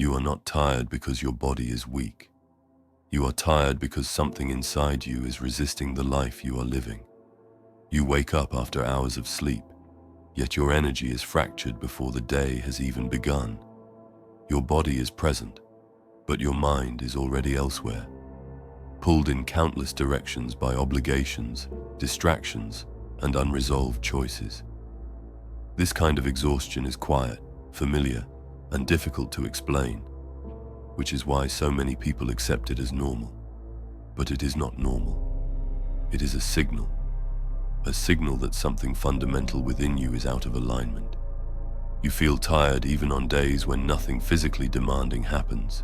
You are not tired because your body is weak. You are tired because something inside you is resisting the life you are living. You wake up after hours of sleep, yet your energy is fractured before the day has even begun. Your body is present, but your mind is already elsewhere, pulled in countless directions by obligations, distractions, and unresolved choices. This kind of exhaustion is quiet, familiar, and difficult to explain, which is why so many people accept it as normal. But it is not normal. It is a signal that something fundamental within you is out of alignment. You feel tired even on days when nothing physically demanding happens.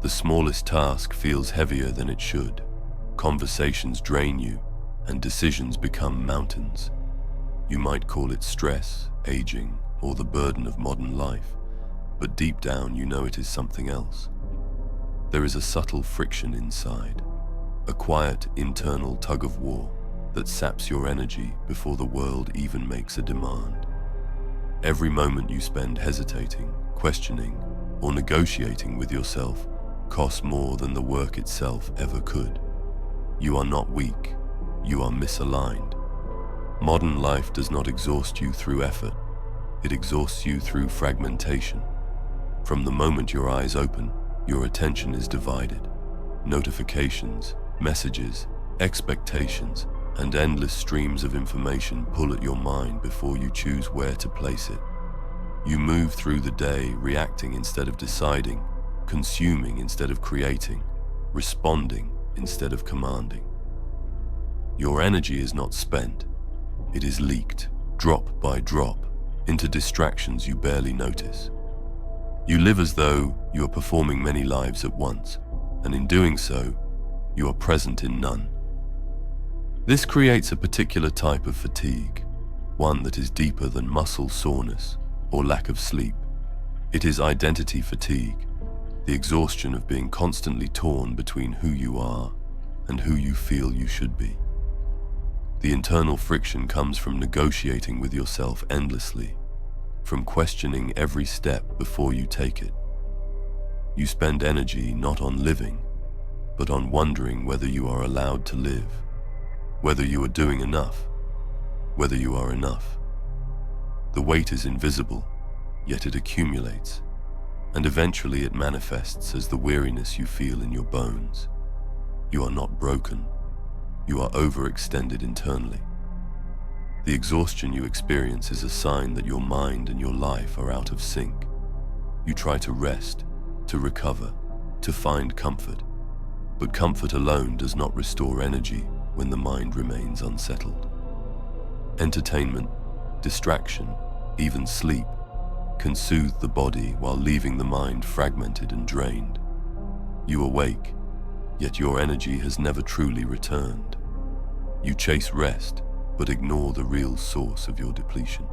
The smallest task feels heavier than it should. Conversations drain you, and decisions become mountains. You might call it stress, aging, or the burden of modern life, but deep down you know it is something else. There is a subtle friction inside, a quiet internal tug-of-war that saps your energy before the world even makes a demand. Every moment you spend hesitating, questioning, or negotiating with yourself costs more than the work itself ever could. You are not weak, you are misaligned. Modern life does not exhaust you through effort, it exhausts you through fragmentation. From the moment your eyes open, your attention is divided. Notifications, messages, expectations, and endless streams of information pull at your mind before you choose where to place it. You move through the day reacting instead of deciding, consuming instead of creating, responding instead of commanding. Your energy is not spent, it is leaked, drop by drop, into distractions you barely notice. You live as though you are performing many lives at once, and in doing so, you are present in none. This creates a particular type of fatigue, one that is deeper than muscle soreness or lack of sleep. It is identity fatigue, the exhaustion of being constantly torn between who you are and who you feel you should be. The internal friction comes from negotiating with yourself endlessly, from questioning every step before you take it. You spend energy not on living, but on wondering whether you are allowed to live, whether you are doing enough, whether you are enough. The weight is invisible, yet it accumulates, and eventually it manifests as the weariness you feel in your bones. You are not broken, you are overextended internally. The exhaustion you experience is a sign that your mind and your life are out of sync. You try to rest, to recover, to find comfort, but comfort alone does not restore energy when the mind remains unsettled. Entertainment, distraction, even sleep can soothe the body while leaving the mind fragmented and drained. You awake, yet your energy has never truly returned. You chase rest, but ignore the real source of your depletion.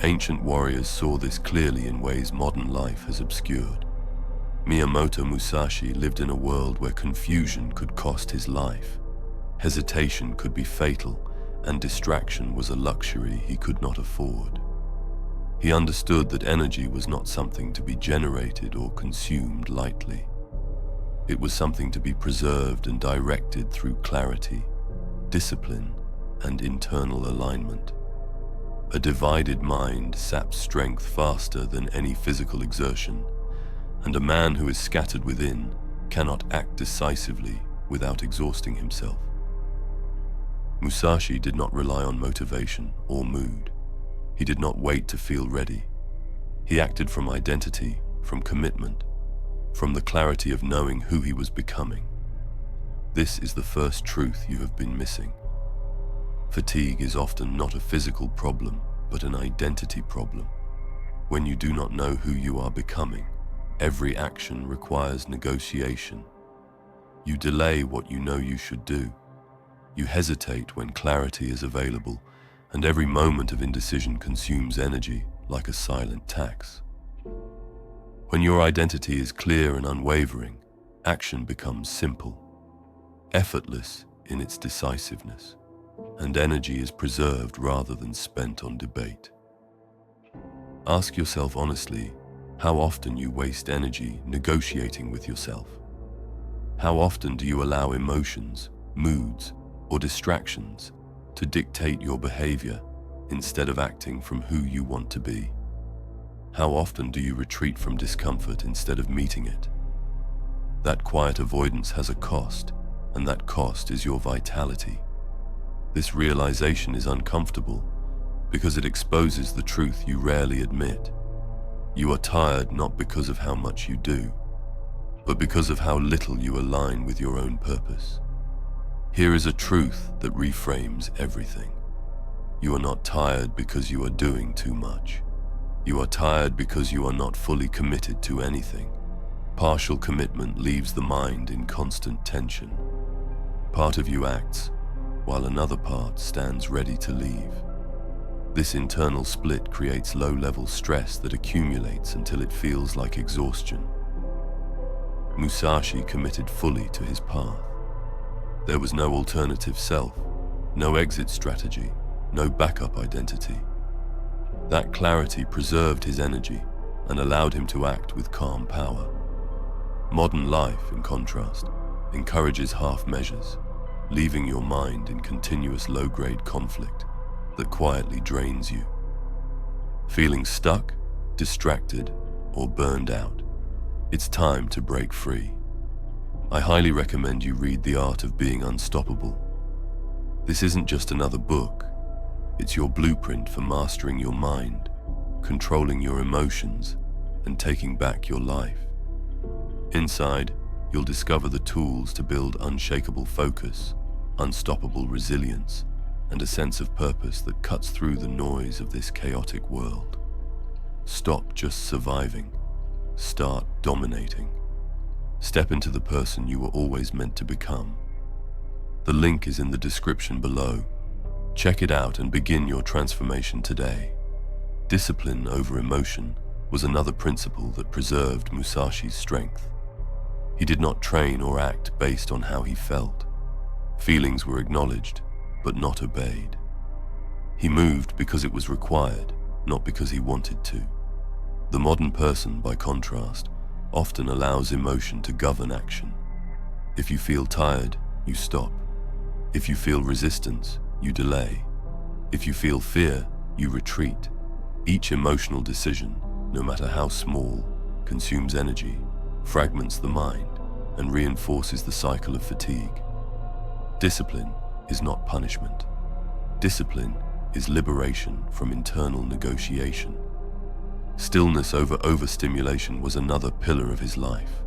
Ancient warriors saw this clearly in ways modern life has obscured. Miyamoto Musashi lived in a world where confusion could cost his life. Hesitation could be fatal, and distraction was a luxury he could not afford. He understood that energy was not something to be generated or consumed lightly. It was something to be preserved and directed through clarity, discipline, and internal alignment. A divided mind saps strength faster than any physical exertion, and a man who is scattered within cannot act decisively without exhausting himself. Musashi did not rely on motivation or mood. He did not wait to feel ready. He acted from identity, from commitment, from the clarity of knowing who he was becoming. This is the first truth you have been missing. Fatigue is often not a physical problem, but an identity problem. When you do not know who you are becoming, every action requires negotiation. You delay what you know you should do. You hesitate when clarity is available, and every moment of indecision consumes energy like a silent tax. When your identity is clear and unwavering, action becomes simple, effortless in its decisiveness, and energy is preserved rather than spent on debate. Ask yourself honestly, How often you waste energy negotiating with yourself. How often do you allow emotions, moods, or distractions to dictate your behavior instead of acting from who you want to be? How often do you retreat from discomfort instead of meeting it? That quiet avoidance has a cost, and that cost is your vitality. This realization is uncomfortable because it exposes the truth you rarely admit. You are tired not because of how much you do, but because of how little you align with your own purpose. Here is a truth that reframes everything. You are not tired because you are doing too much. You are tired because you are not fully committed to anything. Partial commitment leaves the mind in constant tension. Part of you acts, while another part stands ready to leave. This internal split creates low-level stress that accumulates until it feels like exhaustion. Musashi committed fully to his path. There was no alternative self, no exit strategy, no backup identity. That clarity preserved his energy and allowed him to act with calm power. Modern life, in contrast, encourages half measures, leaving your mind in continuous low-grade conflict that quietly drains you. Feeling stuck, distracted, or burned out, it's time to break free. I highly recommend you read The Art of Being Unstoppable. This isn't just another book. It's your blueprint for mastering your mind, controlling your emotions, and taking back your life. Inside, you'll discover the tools to build unshakable focus, unstoppable resilience, and a sense of purpose that cuts through the noise of this chaotic world. Stop just surviving. Start dominating. Step into the person you were always meant to become. The link is in the description below. Check it out and begin your transformation today. Discipline over emotion was another principle that preserved Musashi's strength. He did not train or act based on how he felt. Feelings were acknowledged, but not obeyed. He moved because it was required, not because he wanted to. The modern person, by contrast, often allows emotion to govern action. If you feel tired, you stop. If you feel resistance, you delay. If you feel fear, you retreat. Each emotional decision, no matter how small, consumes energy, fragments the mind, and reinforces the cycle of fatigue. Discipline is not punishment. Discipline is liberation from internal negotiation. Stillness over overstimulation was another pillar of his life.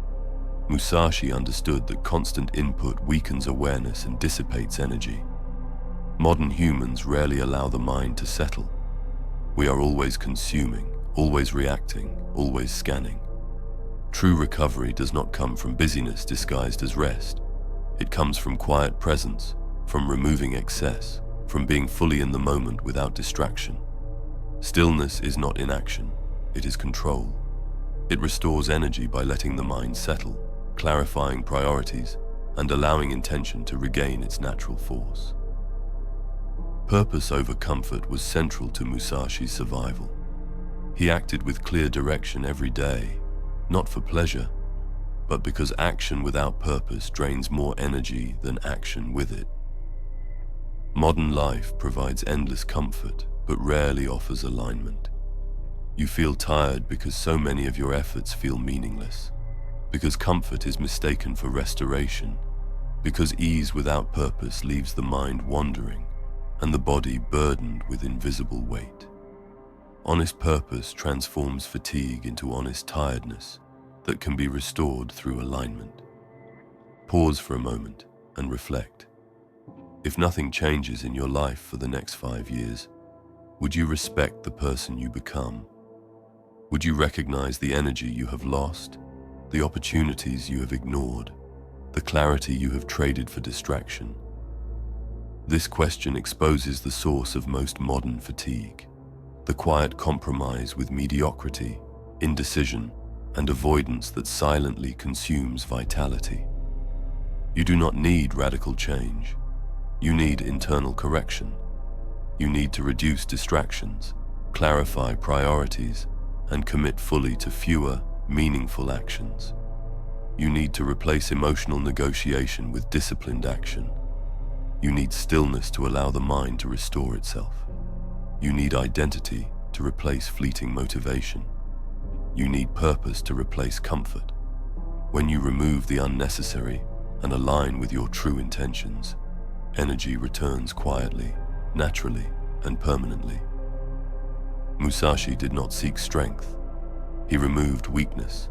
Musashi understood that constant input weakens awareness and dissipates energy. Modern humans rarely allow the mind to settle. We are always consuming, always reacting, always scanning. True recovery does not come from busyness disguised as rest. It comes from quiet presence, from removing excess, from being fully in the moment without distraction. Stillness is not inaction, it is control. It restores energy by letting the mind settle, clarifying priorities, and allowing intention to regain its natural force. Purpose over comfort was central to Musashi's survival. He acted with clear direction every day, not for pleasure, but because action without purpose drains more energy than action with it. Modern life provides endless comfort, but rarely offers alignment. You feel tired because so many of your efforts feel meaningless, because comfort is mistaken for restoration, because ease without purpose leaves the mind wandering, and the body burdened with invisible weight. Honest purpose transforms fatigue into honest tiredness that can be restored through alignment. Pause for a moment and reflect. If nothing changes in your life for the next 5 years, would you respect the person you become? Would you recognize the energy you have lost, the opportunities you have ignored, the clarity you have traded for distraction? This question exposes the source of most modern fatigue, the quiet compromise with mediocrity, indecision, and avoidance that silently consumes vitality. You do not need radical change. You need internal correction. You need to reduce distractions, clarify priorities, and commit fully to fewer, meaningful actions. You need to replace emotional negotiation with disciplined action. You need stillness to allow the mind to restore itself. You need identity to replace fleeting motivation. You need purpose to replace comfort. When you remove the unnecessary and align with your true intentions, energy returns quietly, naturally, and permanently. Musashi did not seek strength. He removed weakness.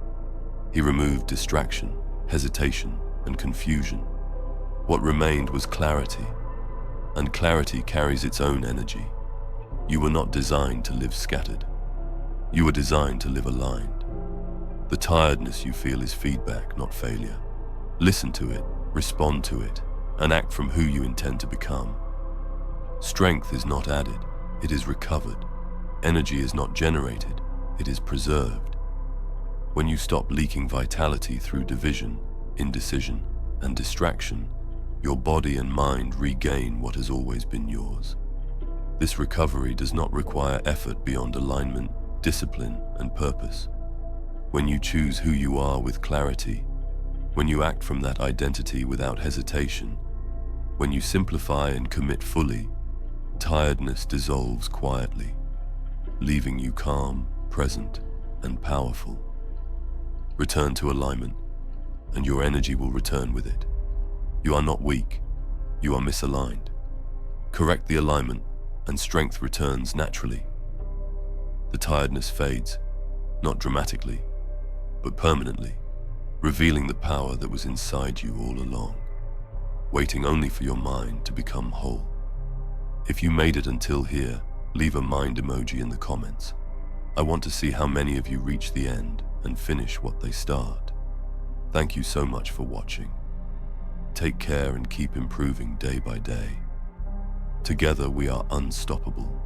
He removed distraction, hesitation, and confusion. What remained was clarity, and clarity carries its own energy. You were not designed to live scattered. You were designed to live aligned. The tiredness you feel is feedback, not failure. Listen to it, respond to it, and act from who you intend to become. Strength is not added, it is recovered. Energy is not generated, it is preserved. When you stop leaking vitality through division, indecision, and distraction, your body and mind regain what has always been yours. This recovery does not require effort beyond alignment, discipline, and purpose. When you choose who you are with clarity, when you act from that identity without hesitation, when you simplify and commit fully, tiredness dissolves quietly, leaving you calm, present, and powerful. Return to alignment, and your energy will return with it. You are not weak, you are misaligned. Correct the alignment, and strength returns naturally. The tiredness fades, not dramatically, but permanently, revealing the power that was inside you all along, waiting only for your mind to become whole. If you made it until here, leave a mind emoji in the comments. I want to see how many of you reach the end and finish what they start. Thank you so much for watching. Take care and keep improving day by day. Together we are unstoppable.